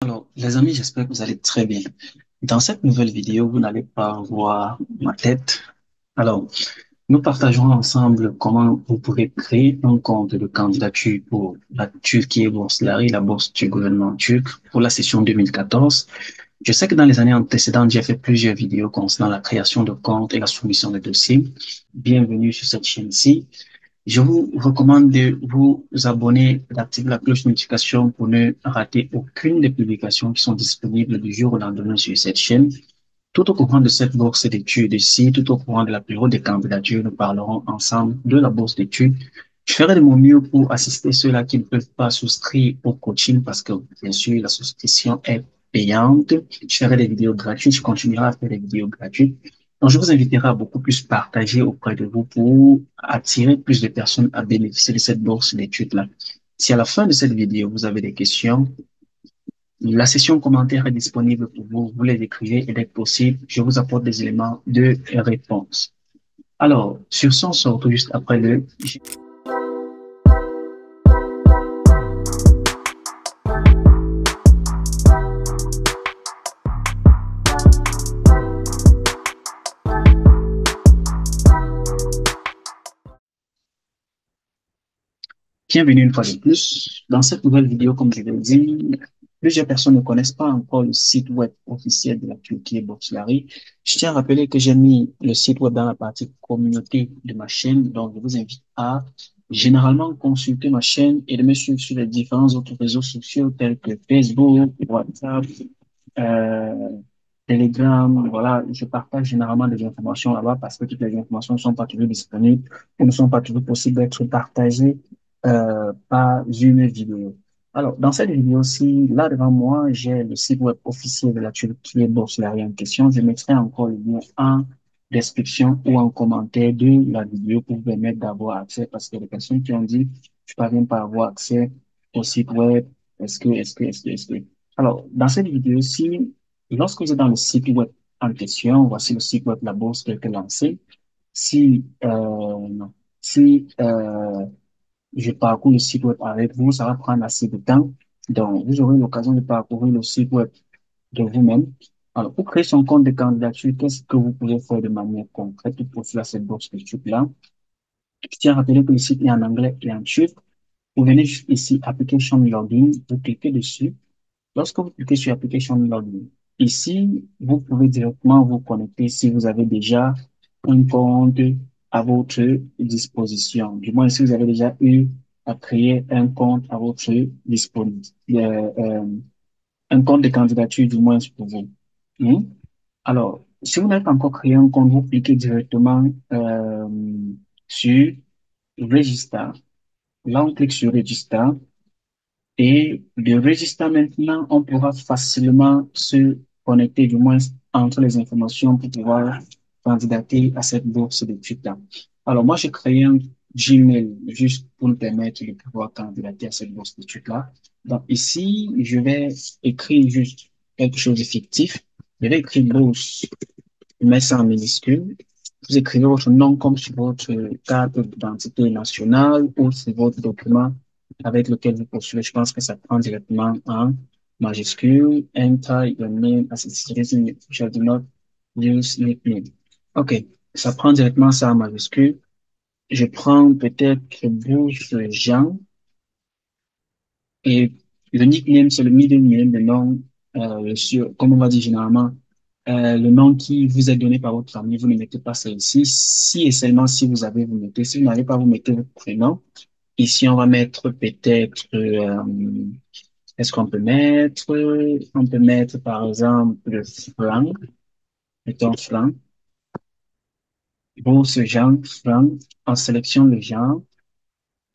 Alors, les amis, j'espère que vous allez très bien. Dans cette nouvelle vidéo, vous n'allez pas voir ma tête. Alors, nous partagerons ensemble comment vous pouvez créer un compte de candidature pour la Turquie Bourse-Lari, la bourse du gouvernement turc, pour la session 2014. Je sais que dans les années antécédentes, j'ai fait plusieurs vidéos concernant la création de comptes et la soumission de dossiers. Bienvenue sur cette chaîne-ci. Je vous recommande de vous abonner, d'activer la cloche de notification pour ne rater aucune des publications qui sont disponibles du jour au lendemain sur cette chaîne. Tout au courant de cette bourse d'études ici, tout au courant de la période des candidatures, nous parlerons ensemble de la bourse d'études. Je ferai de mon mieux pour assister ceux-là qui ne peuvent pas souscrire au coaching parce que, bien sûr, la souscription est payante. Je ferai des vidéos gratuites, je continuerai à faire des vidéos gratuites. Donc, je vous inviterai à beaucoup plus partager auprès de vous pour attirer plus de personnes à bénéficier de cette bourse d'études-là. Si à la fin de cette vidéo, vous avez des questions, la session commentaire est disponible pour vous. Vous les écrivez et dès que possible, je vous apporte des éléments de réponse. Alors, sur ce, on se retrouve juste après le... Bienvenue une fois de plus. Dans cette nouvelle vidéo, comme je l'ai dit, plusieurs personnes ne connaissent pas encore le site web officiel de la Turquie Bourse-Lari. Je tiens à rappeler que j'ai mis le site web dans la partie communauté de ma chaîne, donc je vous invite à généralement consulter ma chaîne et de me suivre sur les différents autres réseaux sociaux tels que Facebook, WhatsApp, euh, Telegram. Voilà, je partage généralement des informations là-bas parce que toutes les informations ne sont pas toujours disponibles ou ne sont pas toujours possibles d'être partagées par une vidéo. Alors, dans cette vidéo-ci, là devant moi, j'ai le site web officiel de la Turquie Bourse-Lari en question. Je mettrai encore le lien en description ou en commentaire de la vidéo pour vous permettre d'avoir accès parce que les personnes qui ont dit, je parviens pas à avoir accès au site web. Est-ce que. Alors, dans cette vidéo-ci, lorsque vous êtes dans le site web en question, voici le site web de la bourse qui a été lancé. Si, si je parcours le site web avec vous, ça va prendre assez de temps. Donc, vous aurez l'occasion de parcourir le site web de vous-même. Alors, pour créer son compte de candidature, qu'est-ce que vous pouvez faire de manière concrète pour postuler à cette bourse YouTube-là? Je tiens à rappeler que le site est en anglais et en turc. Vous venez juste ici, Application Login, vous cliquez dessus. Lorsque vous cliquez sur Application Login, ici, vous pouvez directement vous connecter si vous avez déjà un compte à votre disposition. Du moins, si vous avez déjà eu à créer un compte à votre disposition, un compte de candidature, du moins pour vous. Hmm? Alors, si vous n'avez pas encore créé un compte, vous cliquez directement sur Register. Là, on clique sur Register. Et de registre maintenant, on pourra facilement se connecter, du moins entre les informations pour pouvoir candidater à cette bourse d'études-là. Alors, moi, j'ai créé un Gmail juste pour nous permettre de pouvoir candidater à cette bourse d'études-là. Donc, ici, je vais écrire juste quelque chose de fictif. Je vais écrire bourse, je mets ça en minuscule. Vous écrivez votre nom comme sur votre carte d'identité nationale ou sur votre document avec lequel vous postulez. Je pense que ça prend directement en majuscule. Enter your name as a citizen. Shall do not use nickname. OK. Ça prend directement ça en majuscule. Je prends peut-être Bouche Jean et le nickname, c'est le middle name, le nom, comme on va dire généralement, le nom qui vous est donné par votre famille, vous ne mettez pas celle-ci. Si et seulement si vous avez, vous mettez. Si vous n'avez pas, vous mettez votre prénom. Ici, on va mettre peut-être, est-ce on peut mettre par exemple Franck, mettons Franck. Pour ce genre, Franck, on sélectionne le genre.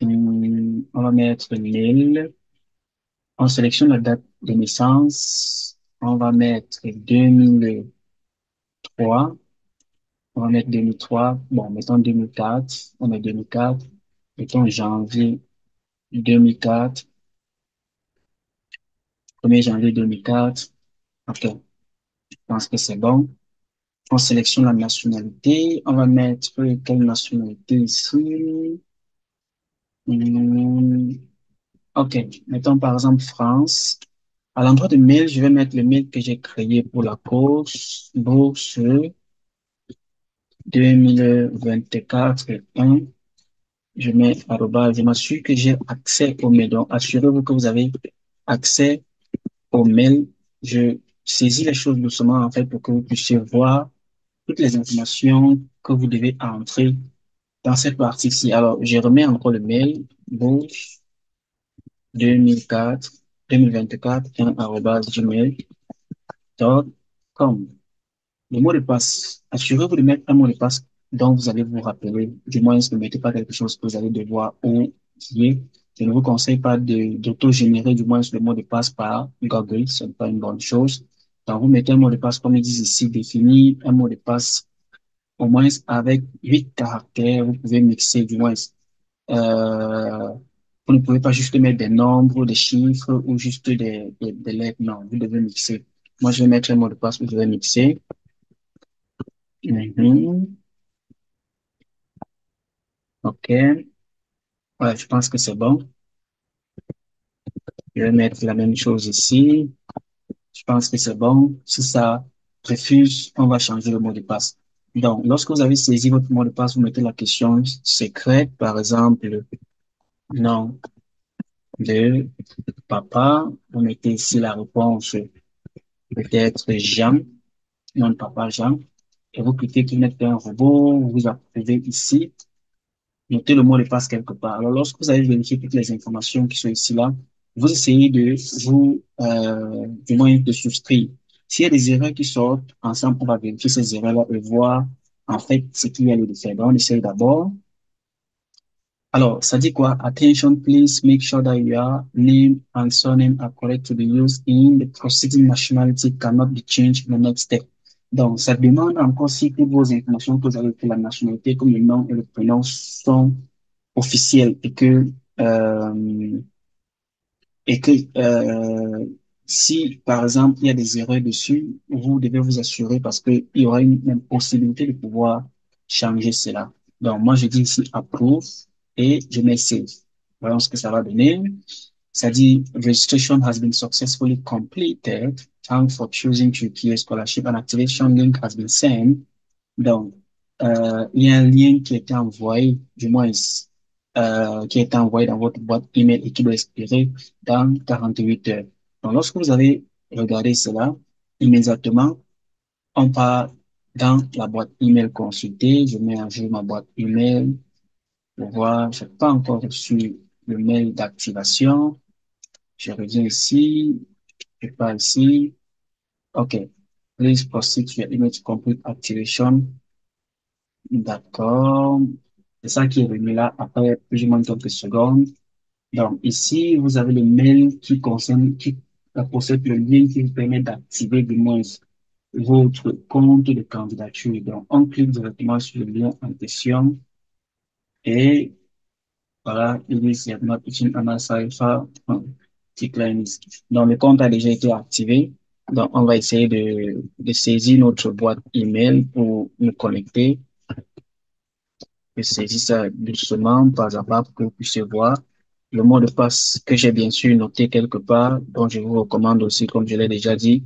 On va mettre l'île. On sélectionne la date de naissance. On va mettre 2003. On va mettre 2003. Bon, mettons 2004. On met 2004. Mettons janvier 2004. 1er janvier 2004. OK. Je pense que c'est bon. On sélectionne la nationalité. On va mettre quelle nationalité ici? Hmm, OK. Mettons par exemple France. À l'endroit de mail, je vais mettre le mail que j'ai créé pour la bourse 2024 1. Je mets arobase, je m'assure que j'ai accès au mail. Donc, assurez-vous que vous avez accès au mail. Je saisis les choses doucement, en fait, pour que vous puissiez voir toutes les informations que vous devez entrer dans cette partie-ci. Alors, je remets encore le mail, bourse 2004, 2024, 1@gmail.com. Le mot de passe, assurez-vous de mettre un mot de passe dont vous allez vous rappeler. Du moins, ne mettez pas quelque chose que vous allez devoir oublier. Je ne vous conseille pas d'auto-générer du moins le mot de passe par Google, ce n'est pas une bonne chose. Donc, vous mettez un mot de passe, comme ils disent ici, défini, un mot de passe au moins avec 8 caractères. Vous pouvez mixer du moins. Euh, vous ne pouvez pas juste mettre des nombres, des chiffres ou juste des lettres. Non, vous devez mixer. Moi, je vais mettre un mot de passe que je vais mixer. Mhm. OK. Ouais, je pense que c'est bon. Je vais mettre la même chose ici. Je pense que c'est bon. Si ça refuse, on va changer le mot de passe. Donc, lorsque vous avez saisi votre mot de passe, vous mettez la question secrète, par exemple, nom de papa. Vous mettez ici la réponse, peut-être Jean, nom de papa Jean. Et vous cliquez que vous n'êtes pas un robot, vous approuvez ici. Notez le mot de passe quelque part. Alors, lorsque vous avez vérifié toutes les informations qui sont ici là, vous essayez de du moins de souscrire. S'il y a des erreurs qui sortent, ensemble, on va vérifier ces erreurs-là et voir, en fait, ce qu'il y a lieu de faire. Donc, on essaye d'abord. Alors, ça dit quoi? Attention, please make sure that your name and surname are correct to be used in the proceeding. Nationality cannot be changed in the next step. Donc, ça demande encore si toutes vos informations que vous avez fait la nationalité, comme le nom et le prénom, sont officielles euh, et que si, par exemple, il y a des erreurs dessus, vous devez vous assurer parce qu'il y aura une possibilité de pouvoir changer cela. Donc, moi, je dis ici approve et je mets save. Voyons ce que ça va donner. Ça dit, registration has been successfully completed. Thanks for choosing Turkey Scholarship. An activation link has been sent. Donc, il y a un lien qui a été envoyé, du moins, qui a été envoyé dans votre boîte email et qui doit expirer dans 48 heures. Donc, lorsque vous avez regardé cela, immédiatement, on part dans la boîte email consultée. Je mets à jour ma boîte email pour voir, je n'ai pas encore reçu le mail d'activation. Je reviens ici, je pars ici. OK. Please proceed to your email to complete activation. D'accord. C'est ça qui est venu là après plus ou moins quelques secondes. Donc, ici, vous avez le mail qui concerne, qui possède le lien qui vous permet d'activer du moins votre compte de candidature. Donc, on clique directement sur le lien en question et voilà, il dit c'est not pitching Anasaifa, Ticlines. Donc, le compte a déjà été activé. Donc, on va essayer de saisir notre boîte email pour nous connecter. Je saisis ça doucement, pas à pas, pour que vous puissiez voir le mot de passe que j'ai bien sûr noté quelque part, dont je vous recommande aussi, comme je l'ai déjà dit,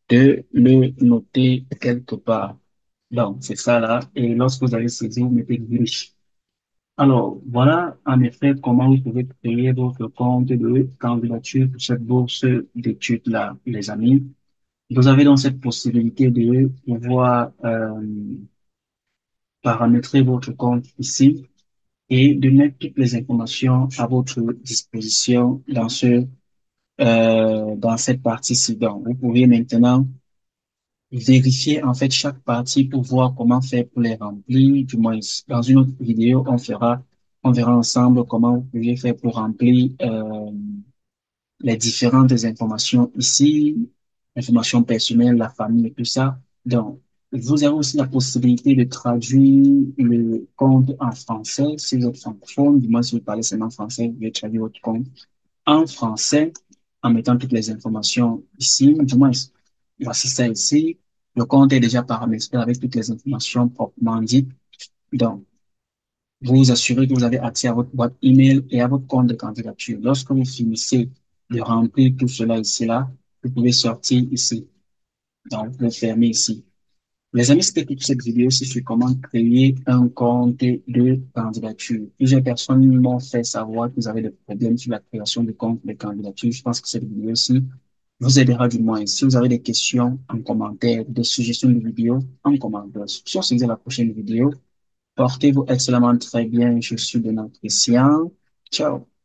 de le noter quelque part. Donc, c'est ça là. Et lorsque vous avez saisi, vous mettez glitch. Alors, voilà en effet comment vous pouvez créer votre compte de candidature pour cette bourse d'études là, les amis. Vous avez donc cette possibilité de pouvoir paramétrer votre compte ici et de mettre toutes les informations à votre disposition dans cette partie-ci. Donc, vous pouvez maintenant vérifier en fait chaque partie pour voir comment faire pour les remplir. Du moins, dans une autre vidéo, on verra ensemble comment vous pouvez faire pour remplir les différentes informations ici, informations personnelles, la famille et tout ça. Donc, vous avez aussi la possibilité de traduire le compte en français si vous êtes francophone. Du moins, si vous parlez seulement français, vous pouvez traduire votre compte en français en mettant toutes les informations ici. Du moins, voici ça ici. Le compte est déjà paramétré avec toutes les informations proprement dites. Donc, vous vous assurez que vous avez accès à votre boîte email et à votre compte de candidature. Lorsque vous finissez de remplir tout cela ici là, Vous pouvez sortir ici. Donc, vous pouvez fermer ici. Les amis, c'était toute cette vidéo sur comment créer un compte de candidature. Plusieurs personnes m'ont fait savoir que vous avez des problèmes sur la création de compte de candidature. Je pense que cette vidéo-ci vous aidera du moins. Si vous avez des questions en commentaire, des suggestions de vidéos en commentaire. Sur ce, on se dit à la prochaine vidéo. Portez-vous excellemment très bien. Je suis de notre Christian. Ciao.